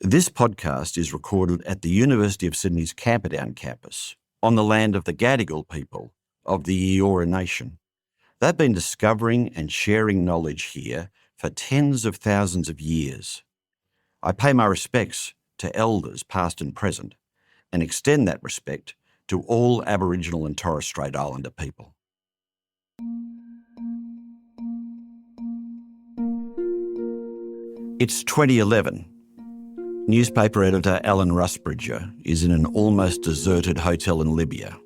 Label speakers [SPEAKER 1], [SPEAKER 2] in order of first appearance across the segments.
[SPEAKER 1] This podcast is recorded at the University of Sydney's Camperdown campus on the land of the Gadigal people of the Eora nation. They've been discovering and sharing knowledge here for tens of thousands of years. I pay my respects to elders past and present and extend that respect to all Aboriginal and Torres Strait Islander people. It's 2011. Newspaper editor Alan Rusbridger is in an almost deserted hotel in Libya.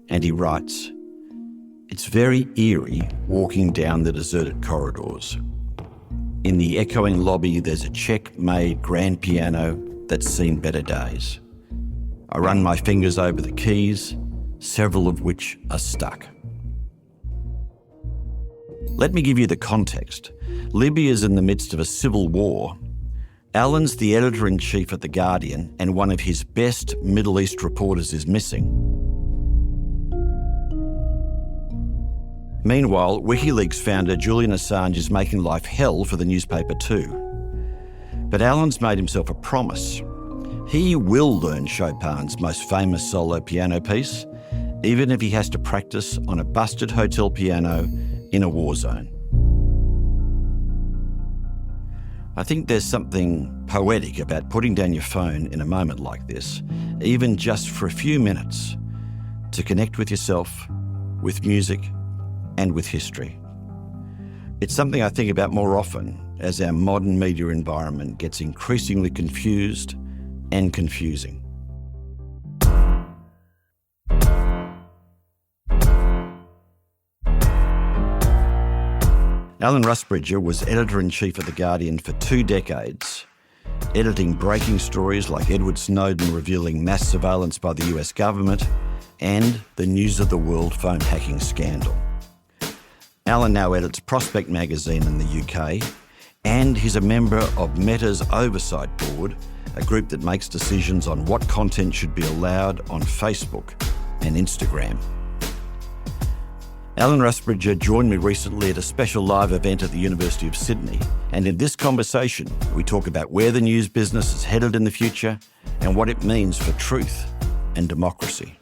[SPEAKER 1] And he writes, "It's very eerie walking down the deserted corridors. In the echoing lobby, there's a Czech-made grand piano that's seen better days. I run my fingers over the keys, several of which are stuck." Let me give you the context. Libya is in the midst of a civil war. Alan's the editor-in-chief at The Guardian, and one of his best Middle East reporters is missing. Meanwhile, WikiLeaks founder Julian Assange is making life hell for the newspaper too. But Alan's made himself a promise. He will learn Chopin's most famous solo piano piece, even if he has to practice on a busted hotel piano in a war zone. I think there's something poetic about putting down your phone in a moment like this, even just for a few minutes, to connect with yourself, with music, and with history. It's something I think about more often as our modern media environment gets increasingly confused and confusing. Alan Rusbridger was editor-in-chief of The Guardian for 2 decades, editing breaking stories like Edward Snowden revealing mass surveillance by the US government and the News of the World phone hacking scandal. Alan now edits Prospect magazine in the UK, and he's a member of Meta's Oversight Board, a group that makes decisions on what content should be allowed on Facebook and Instagram. Alan Rusbridger joined me recently at a special live event at the University of Sydney, and in this conversation we talk about where the news business is headed in the future and what it means for truth and democracy.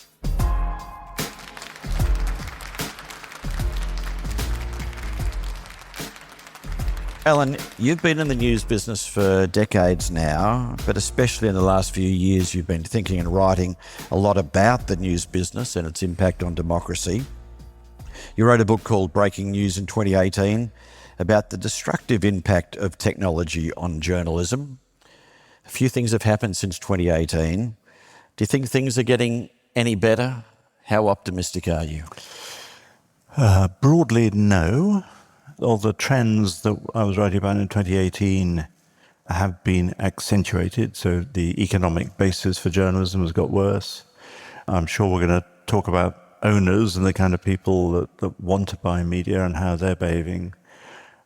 [SPEAKER 1] Alan, you've been in the news business for decades now, but especially in the last few years you've been thinking and writing a lot about the news business and its impact on democracy. You wrote a book called Breaking News in 2018 about the destructive impact of technology on journalism. A few things have happened since 2018. Do you think things are getting any better? How optimistic are you?
[SPEAKER 2] Broadly, no. All the trends that I was writing about in 2018 have been accentuated, so the economic basis for journalism has got worse. I'm sure we're going to talk about owners and the kind of people that want to buy media and how they're behaving.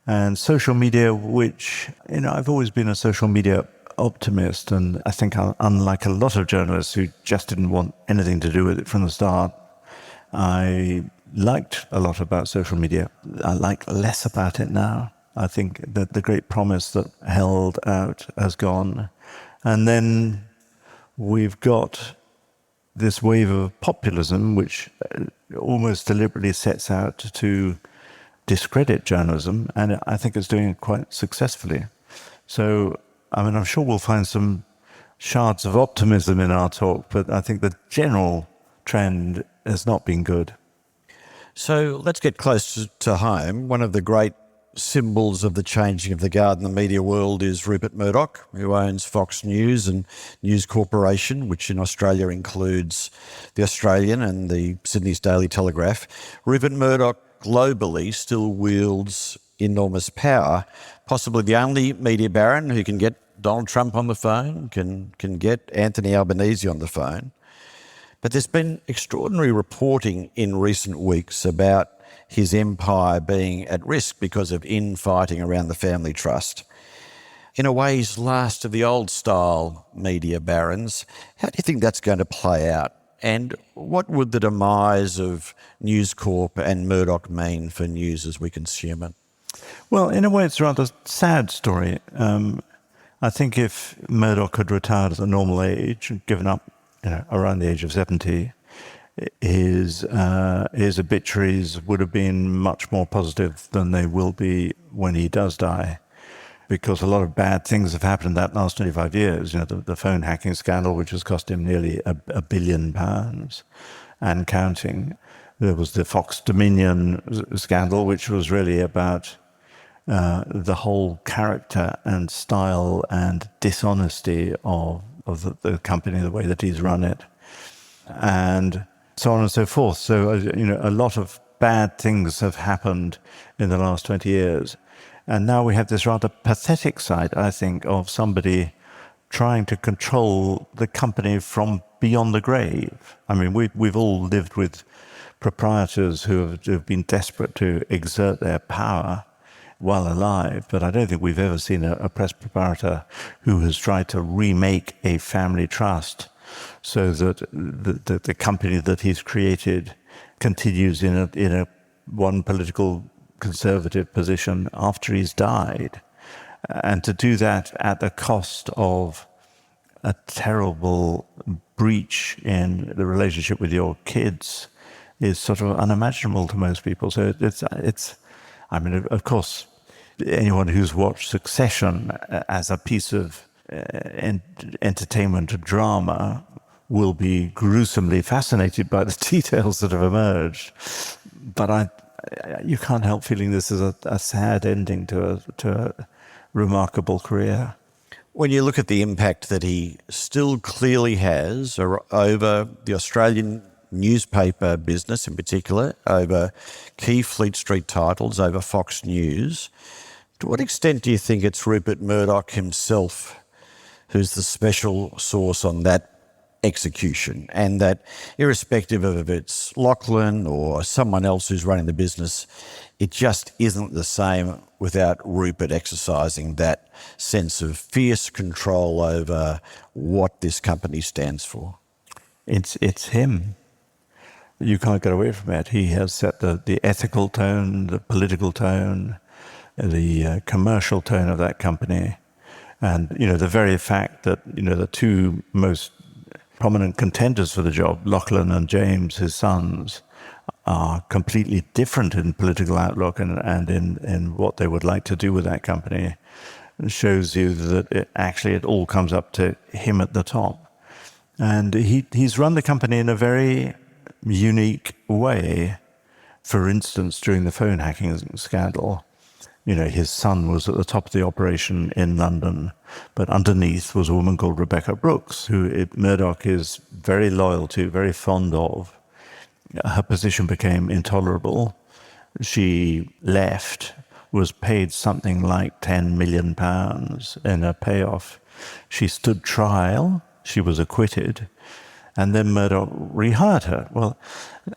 [SPEAKER 2] And social media, which, I've always been a social media optimist, and I think unlike a lot of journalists who just didn't want anything to do with it from the start, I liked a lot about social media. I like less about it now. I think that the great promise that held out has gone. And then we've got this wave of populism, which almost deliberately sets out to discredit journalism, and I think it's doing it quite successfully. So, I'm sure we'll find some shards of optimism in our talk, but I think the general trend has not been good.
[SPEAKER 1] So let's get close to home. One of the great symbols of the changing of the guard in the media world is Rupert Murdoch, who owns Fox News and News Corporation, which in Australia includes The Australian and the Sydney's Daily Telegraph. Rupert Murdoch globally still wields enormous power, possibly the only media baron who can get Donald Trump on the phone, can get Anthony Albanese on the phone. But there's been extraordinary reporting in recent weeks about his empire being at risk because of infighting around the family trust. In a way, he's last of the old-style media barons. How do you think that's going to play out? And what would the demise of News Corp and Murdoch mean for news as we consume it?
[SPEAKER 2] Well, in a way, it's a rather sad story. I think if Murdoch had retired at a normal age, given up, around the age of 70, his obituaries would have been much more positive than they will be when he does die, because a lot of bad things have happened in that last 25 years. The phone hacking scandal, which has cost him nearly £1 billion and counting. There was the Fox Dominion scandal, which was really about the whole character and style and dishonesty of the company, the way that he's run it, and so on and so forth. So, a lot of bad things have happened in the last 20 years. And now we have this rather pathetic side, I think, of somebody trying to control the company from beyond the grave. I mean, we've all lived with proprietors who have been desperate to exert their power while alive, but I don't think we've ever seen a press proprietor who has tried to remake a family trust so that the company that he's created continues in a one political conservative position after he's died. And to do that at the cost of a terrible breach in the relationship with your kids is sort of unimaginable to most people. So it's I mean, of course, anyone who's watched Succession as a piece of entertainment drama will be gruesomely fascinated by the details that have emerged. But you can't help feeling this is a sad ending to a remarkable career.
[SPEAKER 1] When you look at the impact that he still clearly has over the Australian newspaper business in particular, over key Fleet Street titles, over Fox News, to what extent do you think it's Rupert Murdoch himself who's the special source on that execution, and that irrespective of if it's Lachlan or someone else who's running the business, it just isn't the same without Rupert exercising that sense of fierce control over what this company stands for?
[SPEAKER 2] It's him. You can't get away from it. He has set the ethical tone, the political tone, the commercial tone of that company. And, the very fact that, the two most prominent contenders for the job, Lachlan and James, his sons, are completely different in political outlook and in what they would like to do with that company, shows you that it all comes up to him at the top. And he's run the company in a very unique way. For instance, during the phone hacking scandal, his son was at the top of the operation in London, but underneath was a woman called Rebecca Brooks, who Murdoch is very loyal to, very fond of. Her position became intolerable. She left, was paid something like £10 million in a payoff. She stood trial, she was acquitted, and then Murdoch rehired her. Well,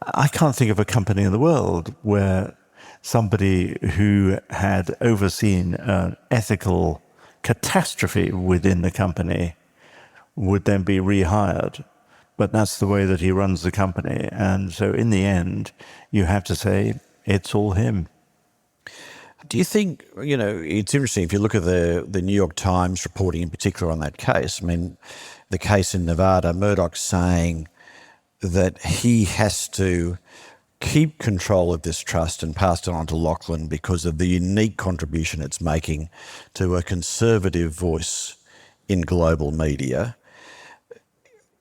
[SPEAKER 2] I can't think of a company in the world where somebody who had overseen an ethical catastrophe within the company would then be rehired. But that's the way that he runs the company. And so in the end, you have to say, it's all him.
[SPEAKER 1] Do you think, it's interesting if you look at the New York Times reporting in particular on that case. I mean, the case in Nevada, Murdoch's saying that he has to keep control of this trust and pass it on to Lachlan because of the unique contribution it's making to a conservative voice in global media.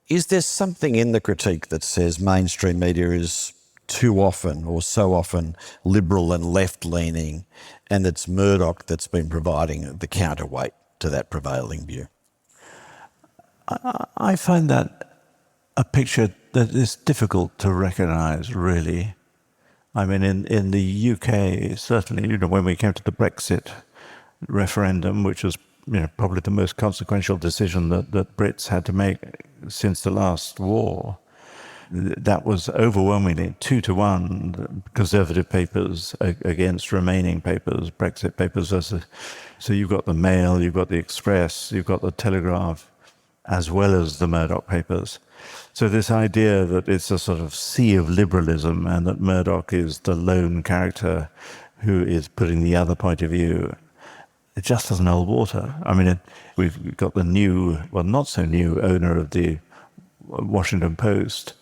[SPEAKER 1] Is there something in the critique that says mainstream media is too often or so often liberal and left-leaning, and it's Murdoch that's been providing the counterweight to that prevailing view?
[SPEAKER 2] I find that a picture that is difficult to recognise, really. I mean, in the UK, certainly, when we came to the Brexit referendum, which was probably the most consequential decision that Brits had to make since the last war, that was overwhelmingly 2-1 Conservative papers against Remaining papers, Brexit papers. So you've got the Mail, you've got the Express, you've got the Telegraph, as well as the Murdoch papers. So this idea that it's a sort of sea of liberalism and that Murdoch is the lone character who is putting the other point of view, it just doesn't hold water. I mean, we've got the new, well, not so new owner of the Washington Post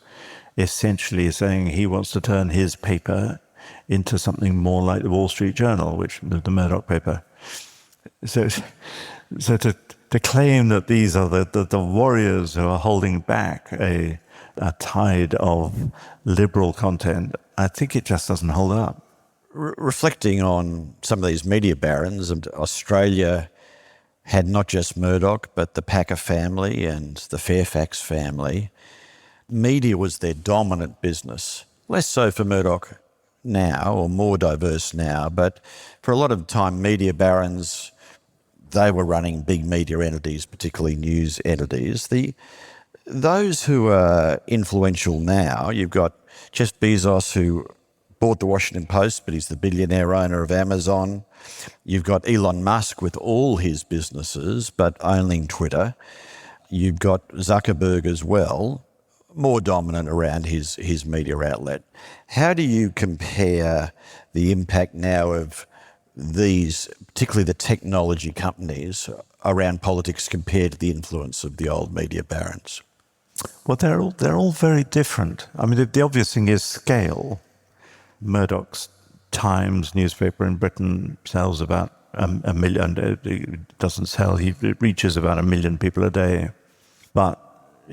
[SPEAKER 2] essentially saying he wants to turn his paper into something more like the Wall Street Journal, which the Murdoch paper. So to claim that these are the warriors who are holding back a tide of liberal content, I think it just doesn't hold up.
[SPEAKER 1] Reflecting on some of these media barons, Australia had not just Murdoch, but the Packer family and the Fairfax family. Media was their dominant business. Less so for Murdoch now, or more diverse now, but for a lot of the time, media barons, they were running big media entities, particularly news entities. Those who are influential now, you've got Jeff Bezos, who bought the Washington Post, but he's the billionaire owner of Amazon. You've got Elon Musk with all his businesses, but owning Twitter. You've got Zuckerberg as well, more dominant around his media outlet. How do you compare the impact now of these, particularly the technology companies, around politics compared to the influence of the old media barons?
[SPEAKER 2] Well, they're all very different. I mean, the obvious thing is scale. Murdoch's Times newspaper in Britain sells about a million. It doesn't sell, it reaches about 1 million people a day. But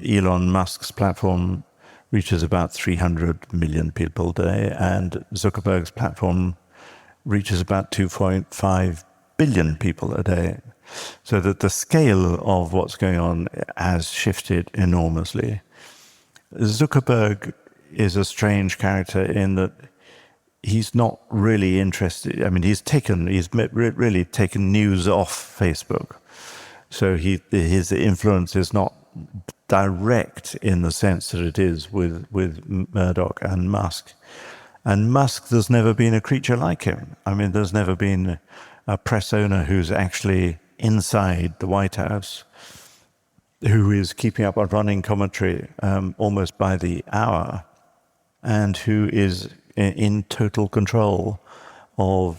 [SPEAKER 2] Elon Musk's platform reaches about 300 million people a day, and Zuckerberg's platform reaches about 2.5 billion people a day. So that the scale of what's going on has shifted enormously. Zuckerberg is a strange character in that he's not really interested. I mean, he's really taken news off Facebook. So his influence is not direct in the sense that it is with Murdoch and Musk. And Musk, there's never been a creature like him. I mean, there's never been a press owner who's actually inside the White House, who is keeping up a running commentary almost by the hour, and who is in total control of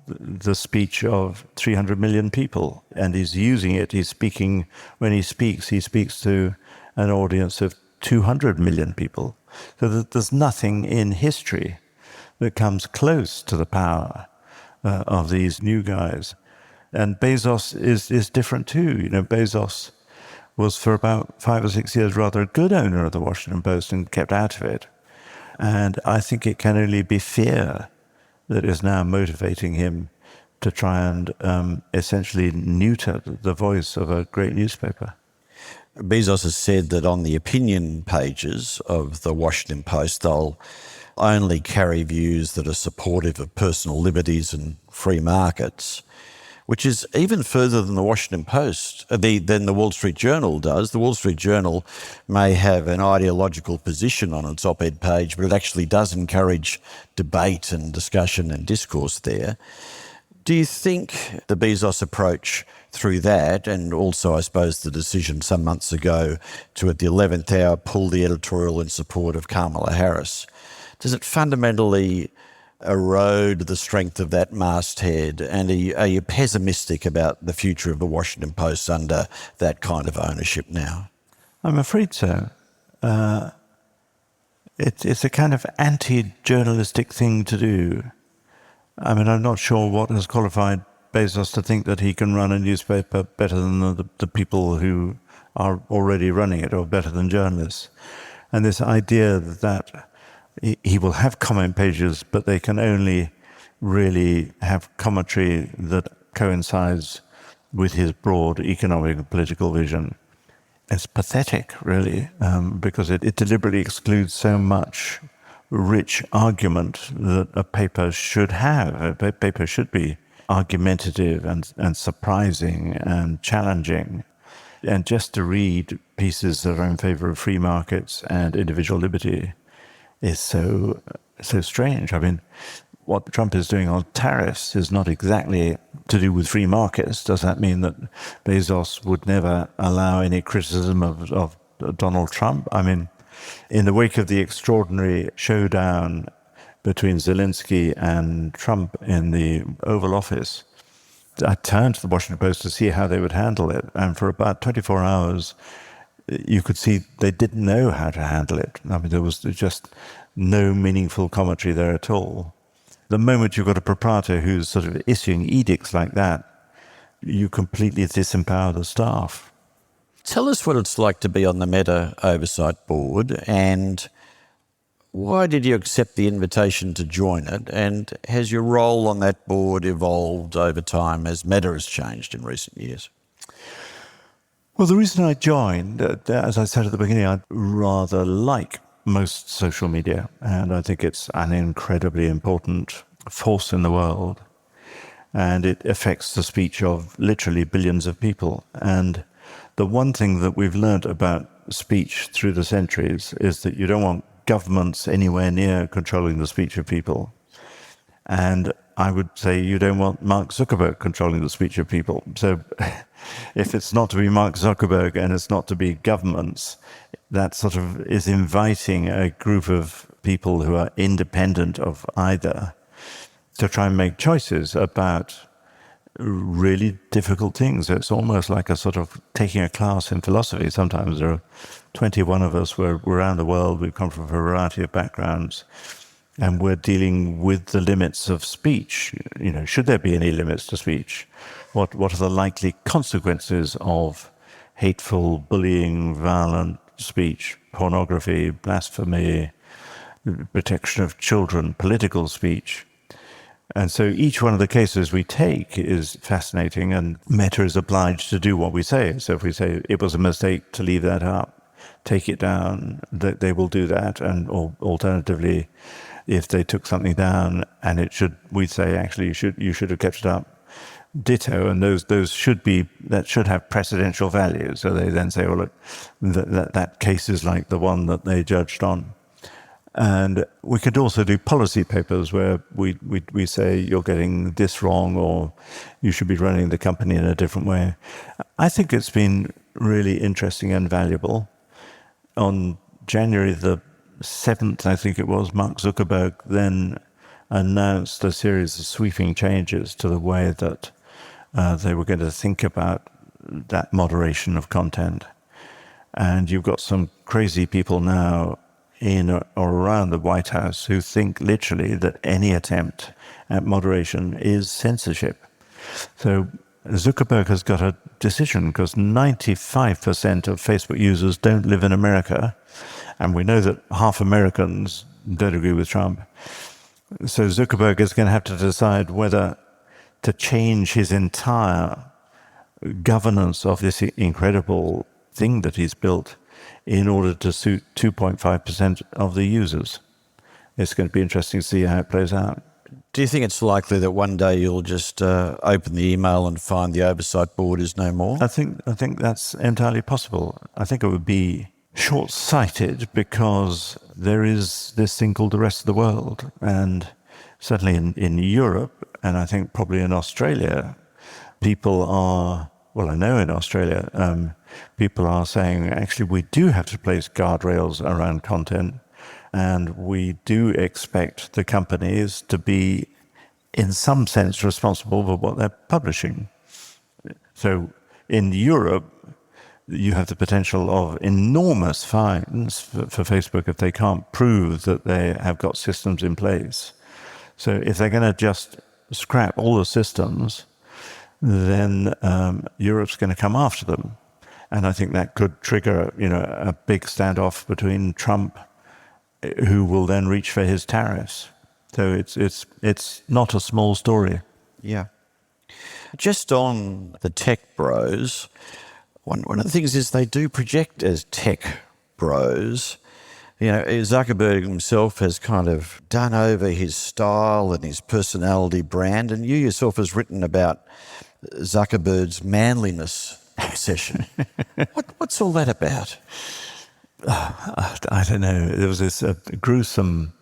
[SPEAKER 2] the speech of 300 million people, and is using it. He's speaking, when he speaks to an audience of 200 million people. So that there's nothing in history that comes close to the power of these new guys. And Bezos is different too. You know, Bezos was for about 5 or 6 years rather a good owner of the Washington Post and kept out of it. And I think it can only be fear that is now motivating him to try and essentially neuter the voice of a great newspaper.
[SPEAKER 1] Bezos has said that on the opinion pages of the Washington Post, they'll only carry views that are supportive of personal liberties and free markets, which is even further than the Washington Post, than the Wall Street Journal does. The Wall Street Journal may have an ideological position on its op-ed page, but it actually does encourage debate and discussion and discourse there. Do you think the Bezos approach through that, and also I suppose the decision some months ago to at the 11th hour pull the editorial in support of Kamala Harris, does it fundamentally erode the strength of that masthead? And are you pessimistic about the future of the Washington Post under that kind of ownership now?
[SPEAKER 2] I'm afraid so. It's a kind of anti-journalistic thing to do. I mean, I'm not sure what has qualified Bezos to think that he can run a newspaper better than the people who are already running it, or better than journalists. And this idea that he will have comment pages, but they can only really have commentary that coincides with his broad economic and political vision. It's pathetic, really, because it deliberately excludes so much rich argument that a paper should have. A paper should be argumentative and surprising and challenging. And just to read pieces that are in favor of free markets and individual liberty is so strange. I mean, what Trump is doing on tariffs is not exactly to do with free markets. Does that mean that Bezos would never allow any criticism of Donald Trump? I mean, in the wake of the extraordinary showdown between Zelensky and Trump in the Oval Office, I turned to the Washington Post to see how they would handle it. And for about 24 hours, you could see they didn't know how to handle it. I mean, there was just no meaningful commentary there at all. The moment you've got a proprietor who's sort of issuing edicts like that, you completely disempower the staff.
[SPEAKER 1] Tell us what it's like to be on the Meta Oversight Board, and why did you accept the invitation to join it? And has your role on that board evolved over time as Meta has changed in recent years?
[SPEAKER 2] Well, the reason I joined, as I said at the beginning, I rather like most social media, and I think it's an incredibly important force in the world, and it affects the speech of literally billions of people. And the one thing that we've learned about speech through the centuries is that you don't want governments anywhere near controlling the speech of people. And I would say you don't want Mark Zuckerberg controlling the speech of people. So if it's not to be Mark Zuckerberg and it's not to be governments, that sort of is inviting a group of people who are independent of either to try and make choices about really difficult things. It's almost like a sort of taking a class in philosophy. Sometimes there are 21 of us, we're around the world, we've come from a variety of backgrounds, and we're dealing with the limits of speech. You know, should there be any limits to speech? What are the likely consequences of hateful, bullying, violent speech, pornography, blasphemy, protection of children, political speech? And so each one of the cases we take is fascinating, and Meta is obliged to do what we say. So if we say it was a mistake to leave that up, take it down, they will do that. And or alternatively, if they took something down and it should, we say actually you should have kept it up. Ditto, and those should have precedential value. So they then say, well, look, that case is like the one that they judged on. And we could also do policy papers where we say you're getting this wrong, or you should be running the company in a different way. I think it's been really interesting and valuable. On January the 7th, I think it was, Mark Zuckerberg then announced a series of sweeping changes to the way that they were going to think about that moderation of content. And you've got some crazy people now in or around the White House who think literally that any attempt at moderation is censorship. So Zuckerberg has got a decision, because 95% of Facebook users don't live in America, and we know that half Americans don't agree with Trump. So Zuckerberg is going to have to decide whether to change his entire governance of this incredible thing that he's built in order to suit 2.5% of the users. It's going to be interesting to see how it plays out.
[SPEAKER 1] Do you think it's likely that one day you'll just open the email and find the oversight board is no more?
[SPEAKER 2] I think that's entirely possible. I think it would be short-sighted, because there is this thing called the rest of the world. And certainly in Europe, and I think probably in Australia, people are, well, I know in Australia, people are saying, actually, we do have to place guardrails around content, and we do expect the companies to be, in some sense, responsible for what they're publishing. So in Europe, you have the potential of enormous fines for Facebook if they can't prove that they have got systems in place. So if they're going to just scrap all the systems, then Europe's going to come after them. And I think that could trigger, a big standoff between Trump, who will then reach for his tariffs. So it's not a small story.
[SPEAKER 1] Yeah. Just on the tech bros, one of the things is they do project as tech bros. Zuckerberg himself has kind of done over his style and his personality brand, and you yourself has written about Zuckerberg's manliness obsession. What's all that about?
[SPEAKER 2] I don't know. There was this gruesome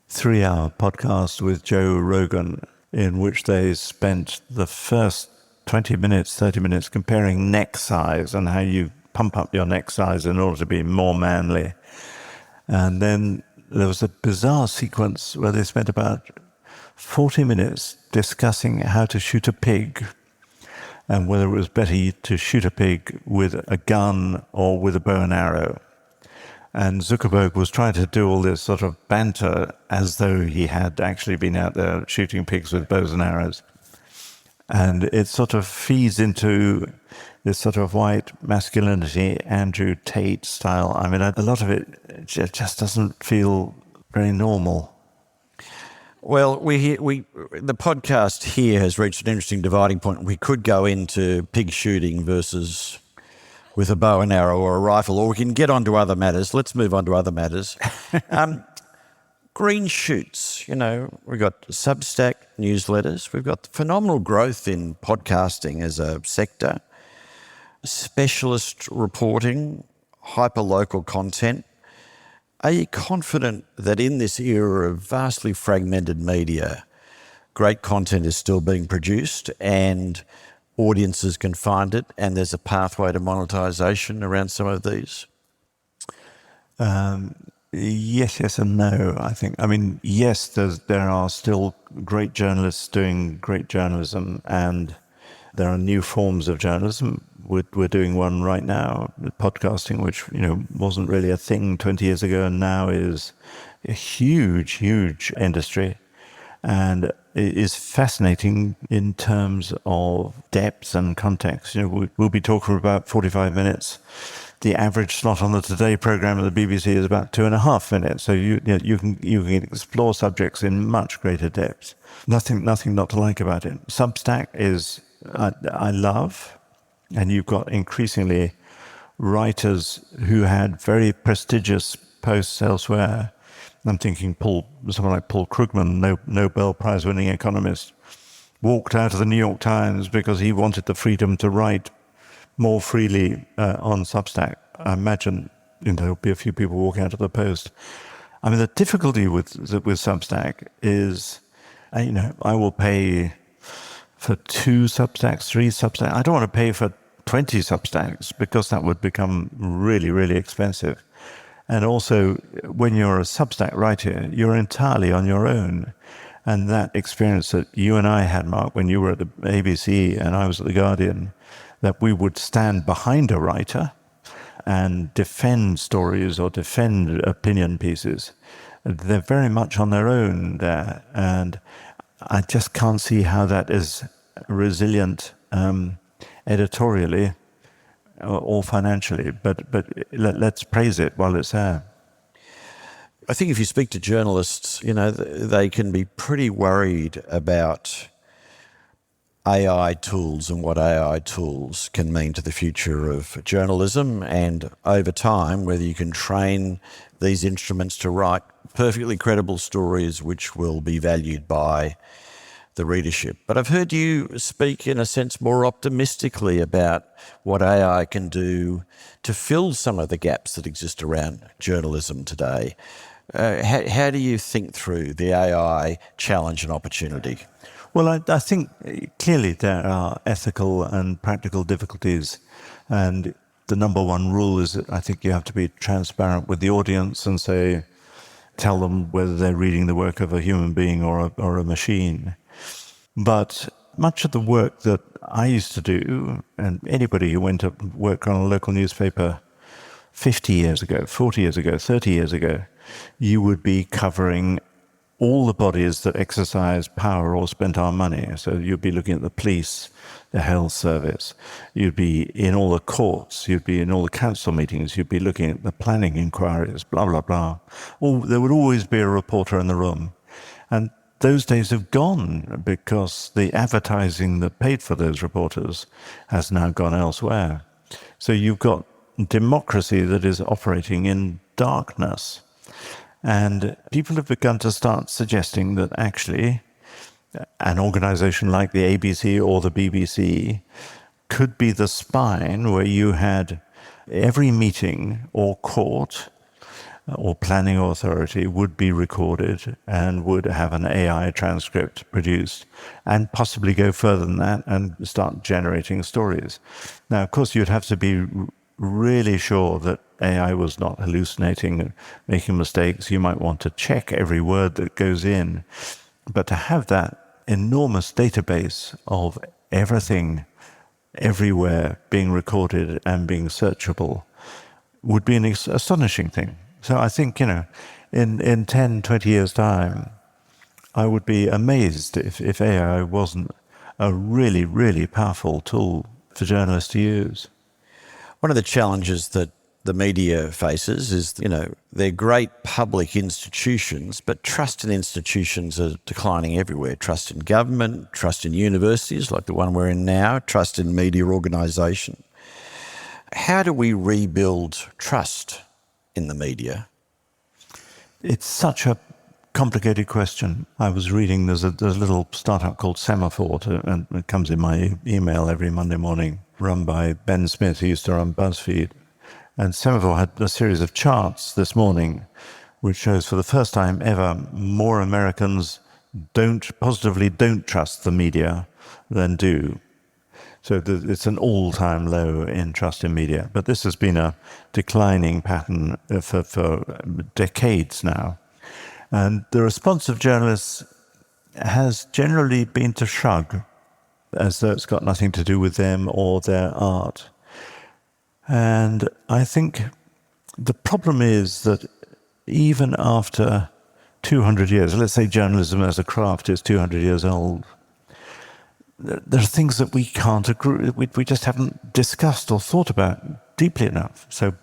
[SPEAKER 2] 3-hour podcast with Joe Rogan in which they spent the first 20 minutes, 30 minutes comparing neck size and how you pump up your neck size in order to be more manly. And then there was a bizarre sequence where they spent about 40 minutes discussing how to shoot a pig and whether it was better to shoot a pig with a gun or with a bow and arrow. And Zuckerberg was trying to do all this sort of banter as though he had actually been out there shooting pigs with bows and arrows. And it sort of feeds into this sort of white masculinity, Andrew Tate style. I mean, a lot of it just doesn't feel very normal.
[SPEAKER 1] Well, the podcast here has reached an interesting dividing point. We could go into pig shooting versus with a bow and arrow or a rifle, or we can get on to other matters. Let's move on to other matters. Green shoots, we've got Substack newsletters. We've got phenomenal growth in podcasting as a sector, specialist reporting, hyperlocal content. Are you confident that in this era of vastly fragmented media, great content is still being produced and audiences can find it and there's a pathway to monetisation around some of these?
[SPEAKER 2] Yes and no, I think. I mean, yes, there are still great journalists doing great journalism, and there are new forms of journalism. We're doing one right now, podcasting, which wasn't really a thing 20 years ago, and now is a huge industry, and it is fascinating in terms of depth and context. We'll be talking for about 45 minutes. The average slot on the Today programme of the BBC is about 2.5 minutes. So you can explore subjects in much greater depth. Nothing not to like about it. Substack is I love, and you've got increasingly writers who had very prestigious posts elsewhere. I'm thinking someone like Paul Krugman, Nobel Prize-winning economist, walked out of the New York Times because he wanted the freedom to write more freely on Substack. I imagine there'll be a few people walking out of the Post. I mean, the difficulty with Substack is, I will pay for 2 Substacks, 3 Substacks. I don't want to pay for 20 Substacks because that would become really, really expensive. And also, when you're a Substack writer, you're entirely on your own. And that experience that you and I had, Mark, when you were at the ABC and I was at The Guardian, that we would stand behind a writer and defend stories or defend opinion pieces. They're very much on their own there. And I just can't see how that is resilient editorially or financially. But let's praise it while it's there.
[SPEAKER 1] I think if you speak to journalists, they can be pretty worried about AI tools and what AI tools can mean to the future of journalism, and over time, whether you can train these instruments to write perfectly credible stories which will be valued by the readership. But I've heard you speak, in a sense, more optimistically about what AI can do to fill some of the gaps that exist around journalism today. How do you think through the AI challenge and opportunity?
[SPEAKER 2] Well, I think clearly there are ethical and practical difficulties, and the number one rule is that I think you have to be transparent with the audience and tell them whether they're reading the work of a human being or a machine. But much of the work that I used to do, and anybody who went to work on a local newspaper 50 years ago, 40 years ago, 30 years ago, you would be covering all the bodies that exercise power or spent our money. So you'd be looking at the police, the health service, you'd be in all the courts, you'd be in all the council meetings, you'd be looking at the planning inquiries, blah, blah, blah. There would always be a reporter in the room. And those days have gone because the advertising that paid for those reporters has now gone elsewhere. So you've got democracy that is operating in darkness. And people have begun to start suggesting that actually an organization like the ABC or the BBC could be the spine where you had every meeting or court or planning authority would be recorded and would have an AI transcript produced, and possibly go further than that and start generating stories. Now, of course, you'd have to be really sure that AI was not hallucinating and making mistakes. You might want to check every word that goes in. But to have that enormous database of everything, everywhere being recorded and being searchable would be an astonishing thing. So I think, in 10, 20 years' time, I would be amazed if AI wasn't a really, really powerful tool for journalists to use.
[SPEAKER 1] One of the challenges that the media faces is, they're great public institutions, but trust in institutions are declining everywhere. Trust in government, trust in universities like the one we're in now, trust in media organisation. How do we rebuild trust in the media?
[SPEAKER 2] It's such a complicated question. I was reading, there's a little startup called Semaphore, and it comes in my email every Monday morning, run by Ben Smith, who used to run BuzzFeed. And Semaphore had a series of charts this morning, which shows for the first time ever, more Americans positively don't trust the media than do. So it's an all-time low in trust in media. But this has been a declining pattern for decades now. And the response of journalists has generally been to shrug, as though it's got nothing to do with them or their art. And I think the problem is that even after 200 years, let's say journalism as a craft is 200 years old, there are things that we can't agree, we just haven't discussed or thought about deeply enough. So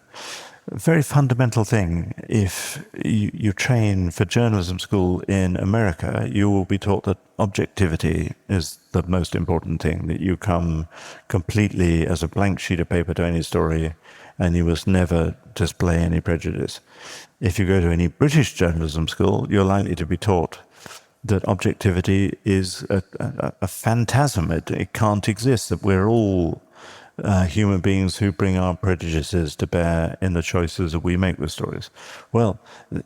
[SPEAKER 2] a very fundamental thing, if you train for journalism school in America, you will be taught that objectivity is the most important thing, that you come completely as a blank sheet of paper to any story and you must never display any prejudice. If you go to any British journalism school, you're likely to be taught that objectivity is a phantasm. It can't exist, that we're all human beings who bring our prejudices to bear in the choices that we make with stories. Well,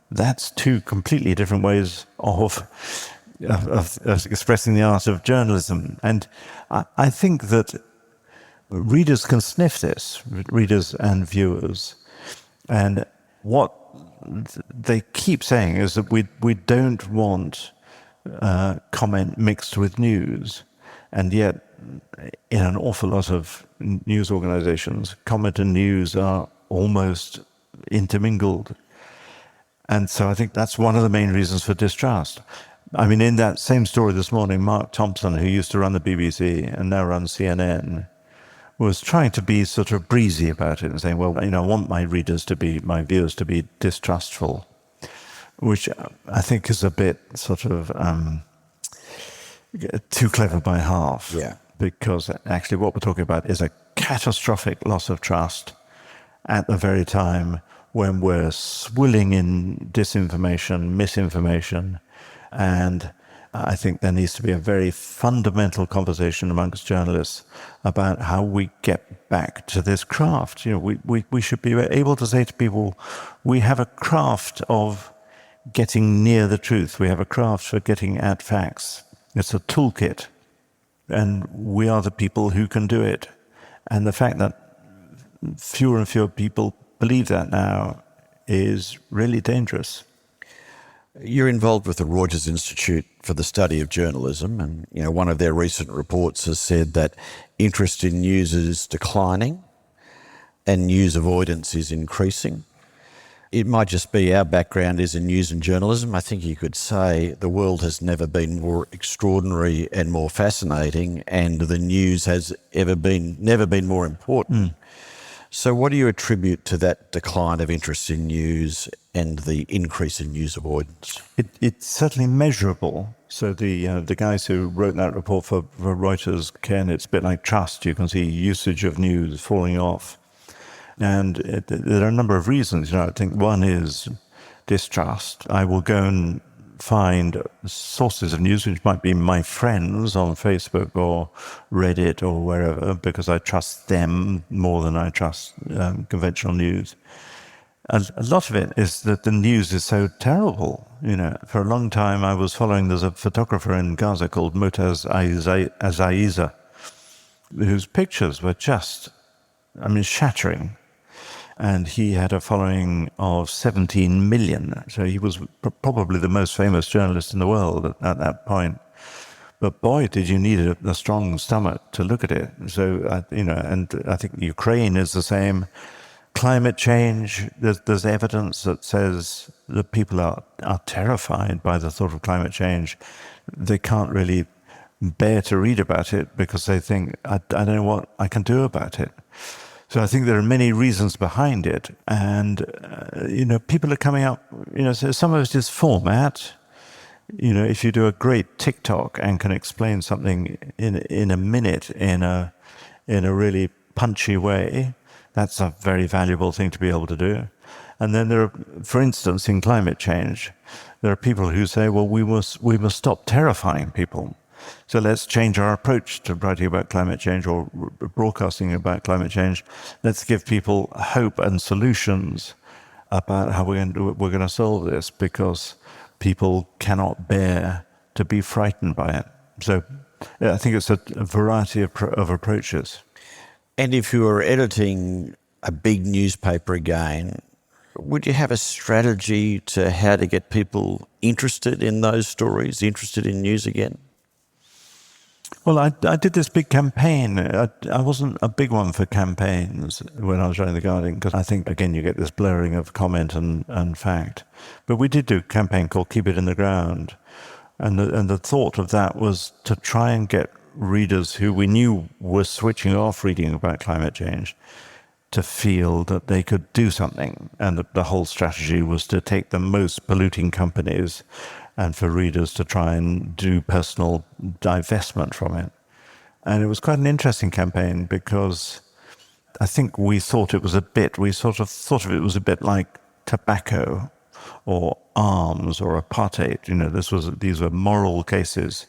[SPEAKER 2] that's two completely different ways of expressing the art of journalism. And I think that readers can sniff this, readers and viewers. And what they keep saying is that we don't want comment mixed with news. And yet, in an awful lot of news organizations, comment and news are almost intermingled. And so I think that's one of the main reasons for distrust. I mean, in that same story this morning, Mark Thompson, who used to run the BBC and now runs CNN, was trying to be sort of breezy about it and saying, well, I want my viewers to be distrustful, which I think is a bit sort of too clever by half.
[SPEAKER 1] Yeah.
[SPEAKER 2] Because actually what we're talking about is a catastrophic loss of trust at the very time when we're swilling in disinformation, misinformation, and I think there needs to be a very fundamental conversation amongst journalists about how we get back to this craft. We should be able to say to people, we have a craft of getting near the truth. We have a craft for getting at facts. It's a toolkit. And we are the people who can do it. And the fact that fewer and fewer people believe that now is really dangerous.
[SPEAKER 1] You're involved with the Reuters Institute for the Study of Journalism, and one of their recent reports has said that interest in news is declining and news avoidance is increasing. It might just be our background is in news and journalism. I think you could say the world has never been more extraordinary and more fascinating, and the news has never been more important. So what do you attribute to that decline of interest in news and the increase in news avoidance?
[SPEAKER 2] It's certainly measurable. So the guys who wrote that report for Reuters, Ken, it's a bit like trust. You can see usage of news falling off. And there are a number of reasons. I think one is distrust. I will go and find sources of news, which might be my friends on Facebook or Reddit or wherever, because I trust them more than I trust conventional news. A lot of it is that the news is so terrible. For a long time I was following, there's a photographer in Gaza called Mutaz Azaiza, whose pictures were just, shattering. and he had a following of 17 million. So he was probably the most famous journalist in the world at that point. But boy, did you need a strong stomach to look at it. So, and I think Ukraine is the same. Climate change, there's evidence that says that people are terrified by the thought of climate change. They can't really bear to read about it because they think, I don't know what I can do about it. So I think there are many reasons behind it. And, people are coming up, so some of it is format. If you do a great TikTok and can explain something in a minute in a really punchy way, that's a very valuable thing to be able to do. And then there are, for instance, in climate change, there are people who say, well, we must stop terrifying people. So let's change our approach to writing about climate change or broadcasting about climate change. Let's give people hope and solutions about how we're going to solve this, because people cannot bear to be frightened by it. So yeah, I think it's a variety of approaches.
[SPEAKER 1] And if you were editing a big newspaper again, would you have a strategy to how to get people interested in those stories, interested in news again?
[SPEAKER 2] Well, I did this big campaign. I wasn't a big one for campaigns when I was running The Guardian, because I think, again, you get this blurring of comment and fact. But we did do a campaign called Keep It in the Ground. And the thought of that was to try and get readers who we knew were switching off reading about climate change to feel that they could do something. And the whole strategy was to take the most polluting companies and for readers to try and do personal divestment from it. And it was quite an interesting campaign, because I think we sort of thought of it was a bit like tobacco or arms or apartheid. These were moral cases.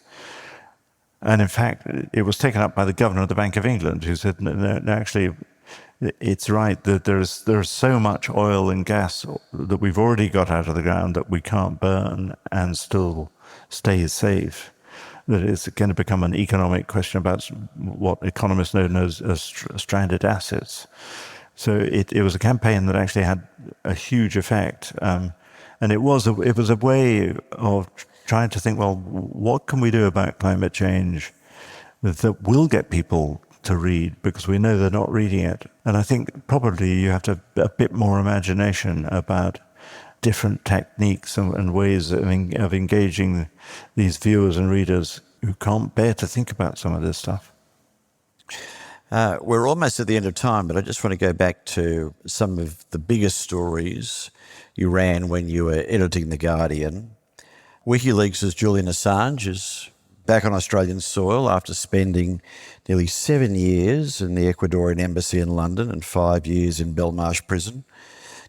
[SPEAKER 2] And in fact, it was taken up by the governor of the Bank of England, who said, no, actually, it's right that there's so much oil and gas that we've already got out of the ground that we can't burn and still stay safe, that it's going to become an economic question about what economists know as stranded assets. So it was a campaign that actually had a huge effect. And it was a way of trying to think, well, what can we do about climate change that will get people to read, because we know they're not reading it. And I think probably you have to have a bit more imagination about different techniques and ways of engaging these viewers and readers who can't bear to think about some of this stuff.
[SPEAKER 1] We're almost at the end of time, but I just want to go back to some of the biggest stories you ran when you were editing The Guardian. WikiLeaks' Julian Assange is back on Australian soil after spending nearly 7 years in the Ecuadorian embassy in London and 5 years in Belmarsh prison.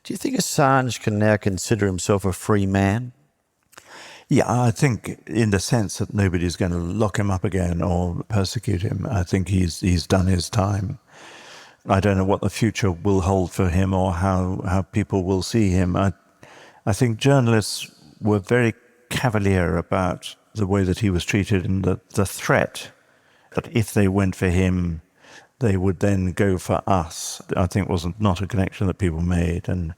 [SPEAKER 1] Do you think Assange can now consider himself a free man?
[SPEAKER 2] Yeah, I think in the sense that nobody's going to lock him up again or persecute him. I think he's done his time. I don't know what the future will hold for him or how people will see him. I think journalists were very cavalier about the way that he was treated, and the threat that if they went for him, they would then go for us, I think was not a connection that people made. And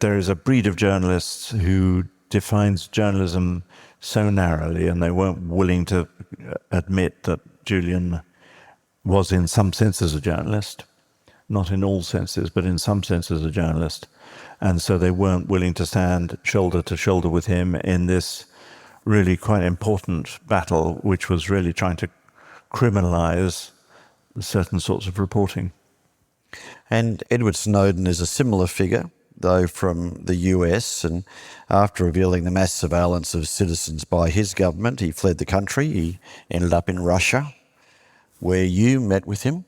[SPEAKER 2] there is a breed of journalists who defines journalism so narrowly, and they weren't willing to admit that Julian was in some senses a journalist, not in all senses, but in some senses a journalist. And so they weren't willing to stand shoulder to shoulder with him in this really quite important battle, which was really trying to criminalize certain sorts of reporting.
[SPEAKER 1] And Edward Snowden is a similar figure, though from the US, and after revealing the mass surveillance of citizens by his government, he fled the country. He ended up in Russia, where you met with him,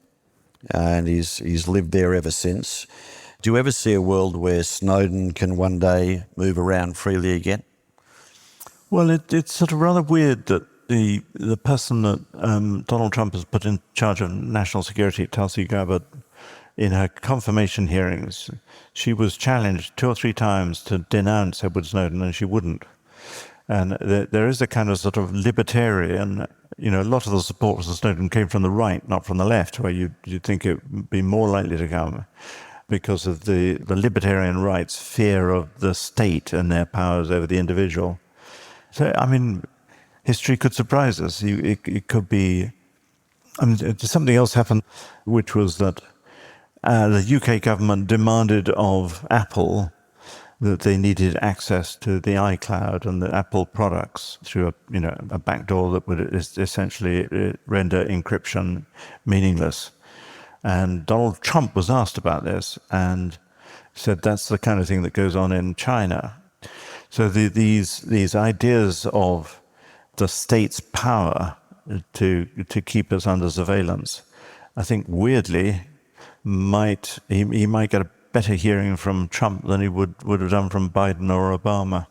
[SPEAKER 1] and he's lived there ever since. Do you ever see a world where Snowden can one day move around freely again?
[SPEAKER 2] Well, it's sort of rather weird that the person that Donald Trump has put in charge of national security, Tulsi Gabbard, in her confirmation hearings, she was challenged 2 or 3 times to denounce Edward Snowden, and she wouldn't. And there is a kind of sort of libertarian, a lot of the support for Snowden came from the right, not from the left, where you'd think it would be more likely to come. because of the libertarian right's fear of the state and their powers over the individual. So, I mean, history could surprise us. It could be... I mean, something else happened, which was that the UK government demanded of Apple that they needed access to the iCloud and the Apple products through a backdoor that would essentially render encryption meaningless. And Donald Trump was asked about this and said that's the kind of thing that goes on in China. So these ideas of the state's power to keep us under surveillance, I think weirdly he might get a better hearing from Trump than he would have done from Biden or Obama.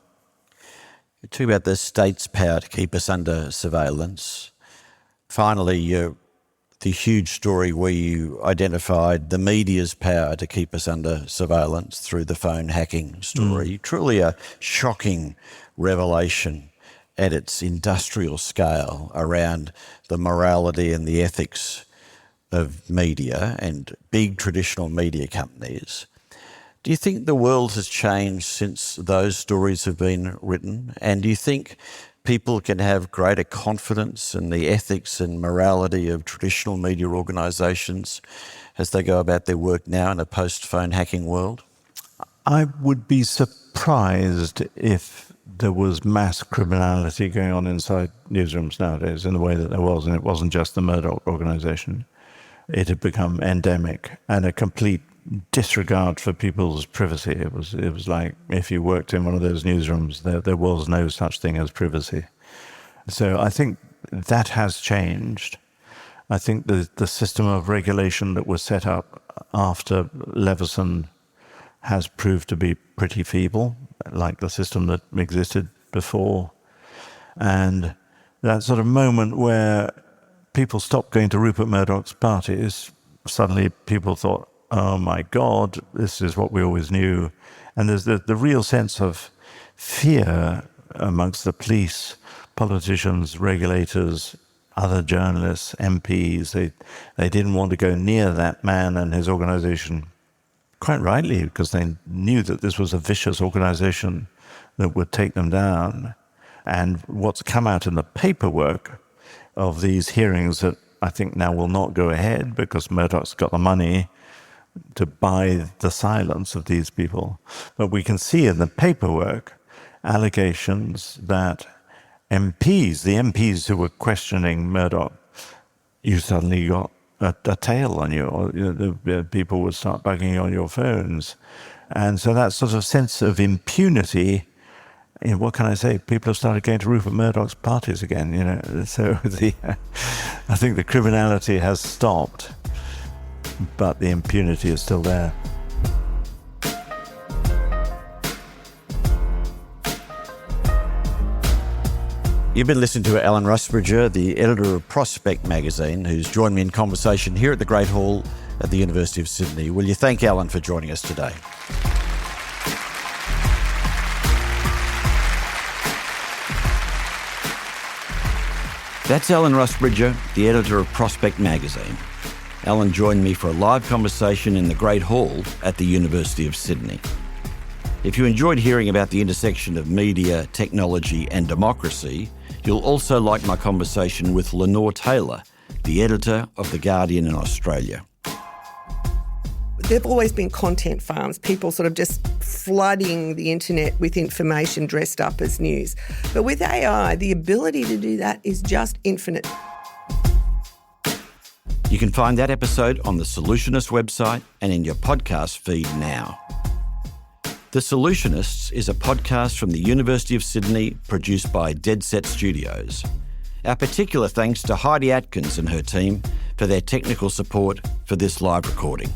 [SPEAKER 1] You talk about the state's power to keep us under surveillance. Finally, the huge story where you identified the media's power to keep us under surveillance through the phone hacking story. Truly a shocking revelation at its industrial scale around the morality and the ethics of media and big traditional media companies. Do you think the world has changed since those stories have been written? And do you think people can have greater confidence in the ethics and morality of traditional media organisations as they go about their work now in a post-phone hacking world?
[SPEAKER 2] I would be surprised if there was mass criminality going on inside newsrooms nowadays in the way that there was, and it wasn't just the Murdoch organisation. It had become endemic and a complete disregard for people's privacy. It was like if you worked in one of those newsrooms, there was no such thing as privacy. So I think that has changed. I think the system of regulation that was set up after Leveson has proved to be pretty feeble, like the system that existed before. And that sort of moment where people stopped going to Rupert Murdoch's parties, suddenly people thought, oh my God, this is what we always knew. And there's the real sense of fear amongst the police, politicians, regulators, other journalists, MPs. They didn't want to go near that man and his organisation, quite rightly, because they knew that this was a vicious organisation that would take them down. And what's come out in the paperwork of these hearings that I think now will not go ahead because Murdoch's got the money to buy the silence of these people. But we can see in the paperwork allegations that the MPs who were questioning Murdoch, you suddenly got a tail on you, or the people would start bugging on your phones. And so that sort of sense of impunity, what can I say? People have started going to Rupert Murdoch's parties again, So I think the criminality has stopped, but the impunity is still there.
[SPEAKER 1] You've been listening to Alan Rusbridger, the editor of Prospect magazine, who's joined me in conversation here at the Great Hall at the University of Sydney. Will you thank Alan for joining us today? That's Alan Rusbridger, the editor of Prospect magazine. Alan joined me for a live conversation in the Great Hall at the University of Sydney. If you enjoyed hearing about the intersection of media, technology and democracy, you'll also like my conversation with Lenore Taylor, the editor of The Guardian in Australia.
[SPEAKER 3] There've always been content farms, people sort of just flooding the internet with information dressed up as news. But with AI, the ability to do that is just infinite.
[SPEAKER 1] You can find that episode on the Solutionist website and in your podcast feed now. The Solutionists is a podcast from the University of Sydney produced by Dead Set Studios. Our particular thanks to Heidi Atkins and her team for their technical support for this live recording.